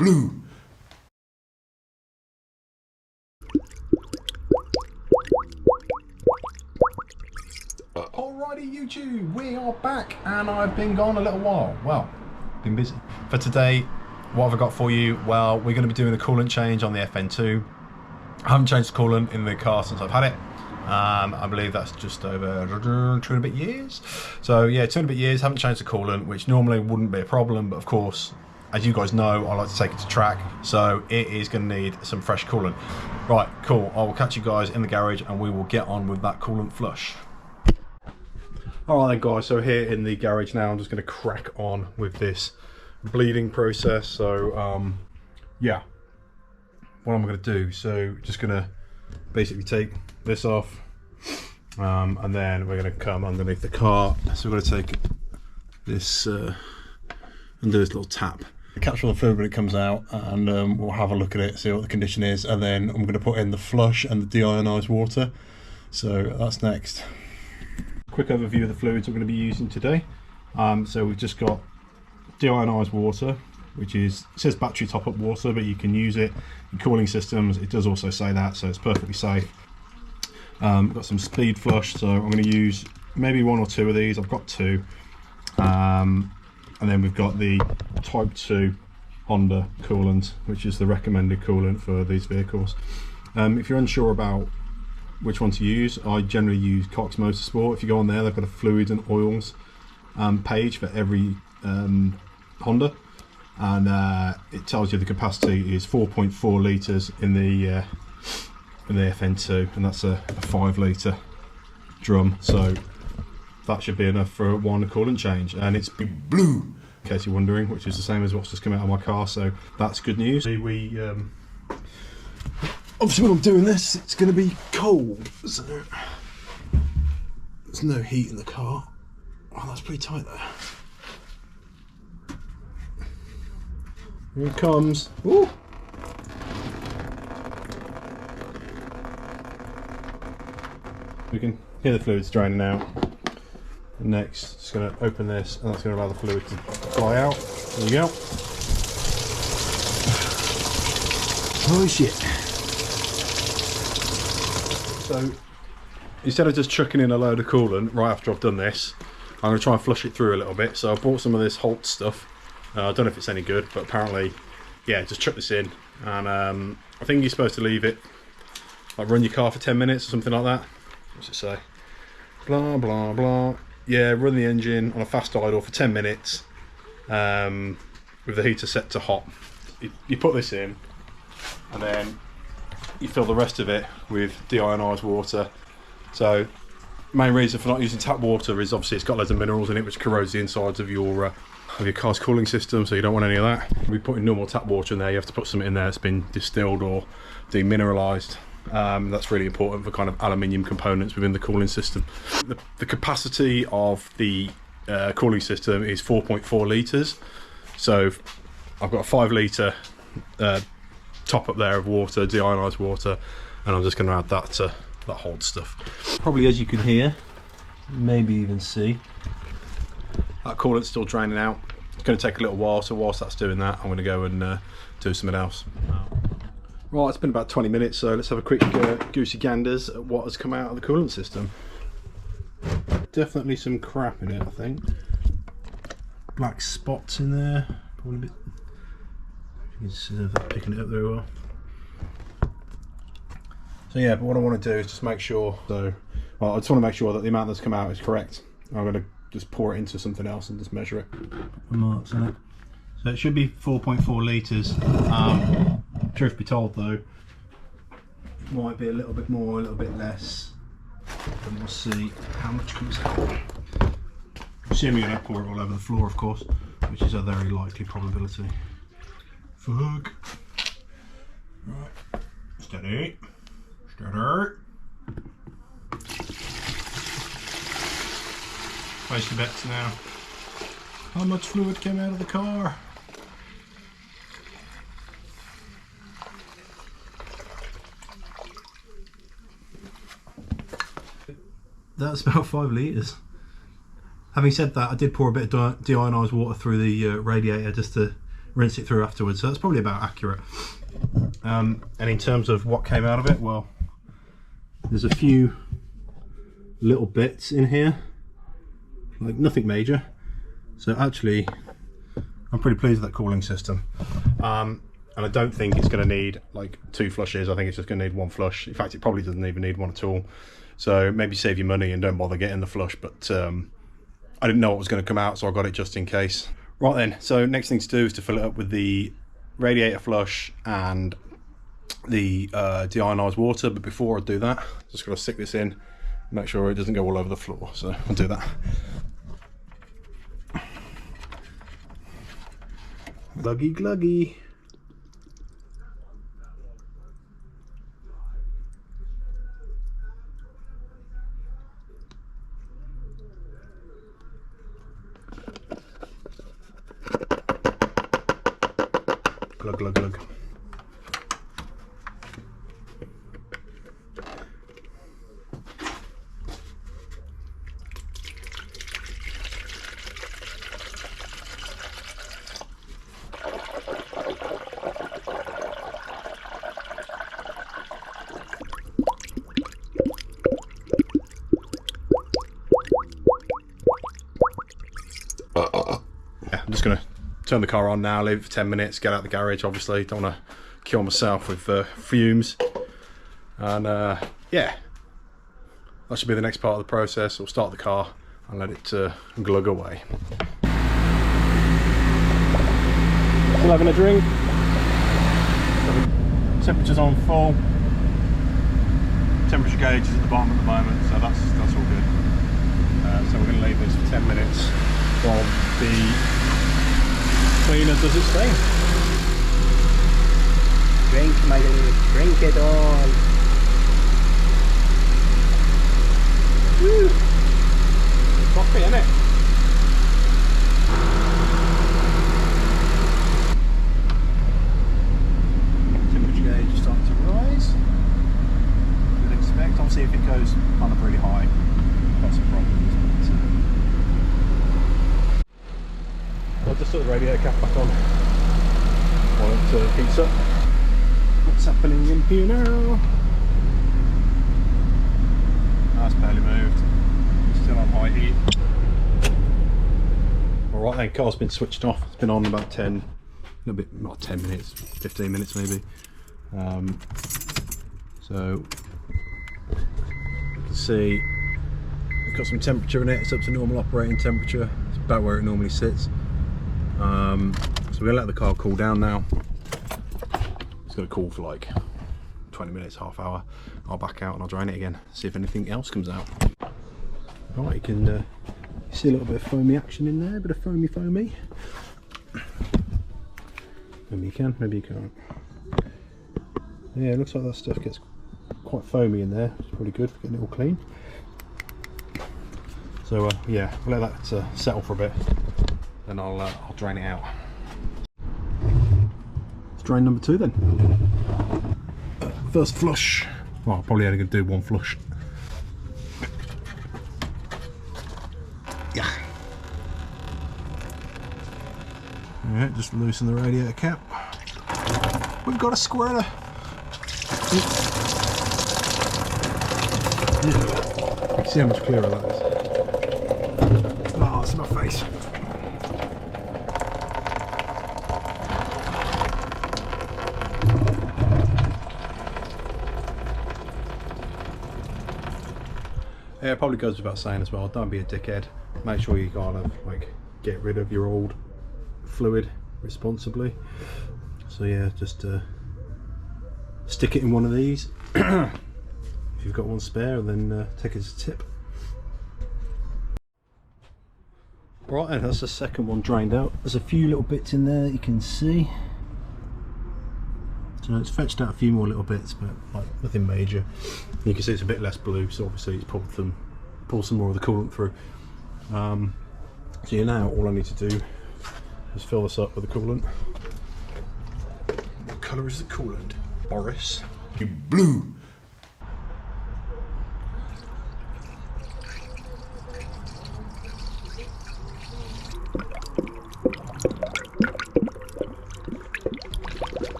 blue. Alrighty YouTube, we are back and I've been gone a little while. Well, been busy. For today, what have I got for you? Well, we're going to be doing a coolant change on the FN2. I haven't changed the coolant in the car since I've had it. I believe that's just over 2 and a bit years. So yeah, 2 and a bit years, haven't changed the coolant, which normally wouldn't be a problem, but of course, as you guys know, I like to take it to track, so it is going to need some fresh coolant. Right, cool, I will catch you guys in the garage and we will get on with that coolant flush. Alright then guys, so here in the garage now, I'm just going to crack on with this bleeding process. So yeah, what am I going to do? So just going to basically take this off, and then we're going to come underneath the car. So we're going to take this and do this little tap. Capture all the fluid when it comes out, and we'll have a look at it, see what the condition is, and then I'm going to put in the flush and the deionized water. So that's next. Quick overview of the fluids we're going to be using today. So we've just got deionized water, which is, it says battery top-up water, but you can use it in cooling systems. It does also say that, so it's perfectly safe. We've got some speed flush, so I'm going to use maybe 1 or 2 of these. I've got 2. And then we've got the Type 2 Honda coolant, which is the recommended coolant for these vehicles. If you're unsure about which one to use, I generally use Cox Motorsport. If you go on there, they've got a fluids and oils page for every Honda, and it tells you the capacity is 4.4 litres in the FN2, and that's a 5 litre drum, so that should be enough for one coolant change. And it's blue, in case you're wondering, which is the same as what's just come out of my car, so that's good news. We obviously when I'm doing this, it's going to be cold, so there's no heat in the car. Oh, that's pretty tight there. Here it comes. Ooh. We can hear the fluids draining out. And next, just going to open this, and that's going to allow the fluid to fly out. There you go. Oh shit. So, instead of just chucking in a load of coolant right after I've done this, I'm going to try and flush it through a little bit. So I bought some of this Holt stuff. I don't know if it's any good, but apparently, yeah, just chuck this in. And I think you're supposed to leave it, like run your car for 10 minutes or something like that. What's it say? Blah, blah, blah. Yeah, run the engine on a fast idle for 10 minutes with the heater set to hot. You put this in, and then you fill the rest of it with deionized water. So main reason for not using tap water is obviously it's got loads of minerals in it which corrodes the insides of your car's cooling system, so you don't want any of that. If we put in normal tap water in there, you have to put something in there that's been distilled or demineralized. That's really important for kind of aluminium components within the cooling system. The capacity of the cooling system is 4.4 litres, so I've got a 5 litre top up there of water, deionized water, and I'm just going to add that to that Holt stuff. Probably, as you can hear, maybe even see, that coolant's still draining out. It's going to take a little while, so whilst that's doing that, I'm going to go and do something else. Right, it's been about 20 minutes, so let's have a quick goosey ganders at what has come out of the coolant system. Definitely some crap in it, I think. Black spots in there, probably a bit. You can see they're picking it up very well. So yeah, but what I want to do is just make sure, I just want to make sure that the amount that's come out is correct. I'm going to just pour it into something else and just measure it. Put marks on it. So it should be 4.4 litres. Truth be told though, it might be a little bit more, a little bit less, and we'll see how much comes out. Assuming you're going to pour it all over the floor, of course, which is a very likely probability. Fuck. Right, steady, steady. Place your bets now. How much fluid came out of the car? That's about 5 litres. Having said that, I did pour a bit of deionized water through the radiator just to rinse it through afterwards. So that's probably about accurate. And in terms of what came out of it, well, there's a few little bits in here, like nothing major. So actually, I'm pretty pleased with that cooling system. And I don't think it's going to need like 2 flushes. I think it's just going to need 1 flush. In fact, it probably doesn't even need one at all. So maybe save your money and don't bother getting the flush. But I didn't know what was going to come out, so I got it just in case. Right then, so next thing to do is to fill it up with the radiator flush and the deionized water. But before I do that, just got to stick this in, make sure it doesn't go all over the floor. So I'll do that. Gluggy gluggy. Glug glug glug. Yeah, I'm just gonna turn the car on now, leave it for 10 minutes, get out the garage. Obviously don't want to kill myself with fumes, and yeah, that should be the next part of the process. We'll start the car and let it glug away. Still having a drink. Temperature's on full. Temperature gauge is at the bottom at the moment, so that's all good. So we're going to leave this for 10 minutes while the cleaner does its thing. Drink, my little, drink it all. Woo! Coffee, innit? Temperature gauge is starting to rise. You'd expect, obviously, if it goes kind of really high, got some problems. I'll just put the radiator cap back on while it heats up. What's happening in here now? That's barely moved. It's still on high heat. Alright then, car's been switched off. It's been on about 10, a little bit, not 10 minutes, 15 minutes maybe. So you can see it's got some temperature in it. It's up to normal operating temperature. It's about where it normally sits. So we're gonna let the car cool down now. It's gonna cool for like 20 minutes, half hour. I'll back out and I'll drain it again, see if anything else comes out. Right, you can see a little bit of foamy action in there, a bit of foamy. Maybe you can, maybe you can't. Yeah, it looks like that stuff gets quite foamy in there. It's probably good for getting it all clean. So yeah, we'll let that settle for a bit. Then I'll drain it out. Let's drain number 2 then. First flush. Well, I'm probably only going to do 1 flush. Yeah. Alright, just loosen the radiator cap. We've got a squirter. You can see how much clearer that is. Oh, it's in my face. Yeah, it probably goes without saying as well, don't be a dickhead. Make sure you kind of like get rid of your old fluid responsibly. So yeah, just stick it in one of these. If you've got one spare, then take it as a tip. Right, and that's the second one drained out. There's a few little bits in there that you can see. So it's fetched out a few more little bits, but like nothing major. You can see it's a bit less blue, so obviously it's pulled some more of the coolant through. So yeah, now all I need to do is fill this up with the coolant. What colour is the coolant, Boris? Blue.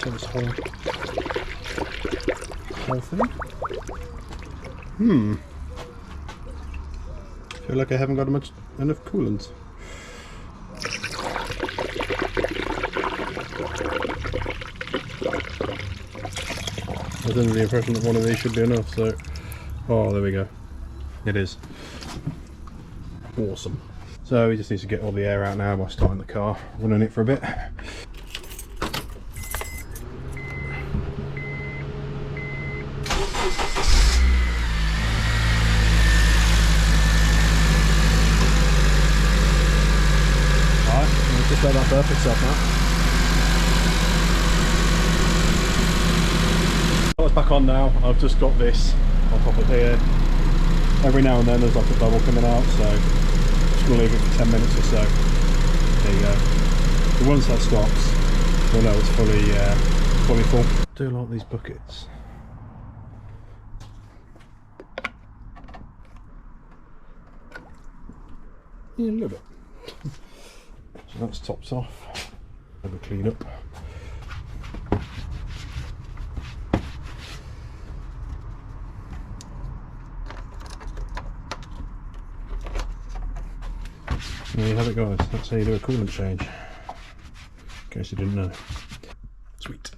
Check this whole thing. Feel like I haven't got enough coolant. I was under the impression that one of these should be enough, so... Oh, there we go. It is. Awesome. So we just need to get all the air out now by starting the car, running it for a bit. Just let that burp itself now. It's back on now. I've just got this on top of here. Every now and then there's like a bubble coming out, so just gonna leave it for 10 minutes or so. There you go. But once that stops, we'll know it's fully full. I do like these buckets. Yeah, a little bit. So that's topped off. Have a clean up. There you have it, guys. That's how you do a coolant change. In case you didn't know. Sweet.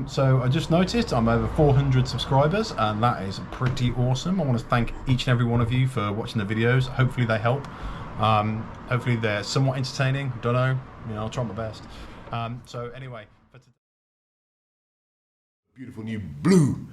So I just noticed I'm over 400 subscribers, and that is pretty awesome. I want to thank each and every one of you for watching the videos. Hopefully they help. Hopefully they're somewhat entertaining. Don't know. You know, I'll try my best. So anyway, for today. Beautiful new blue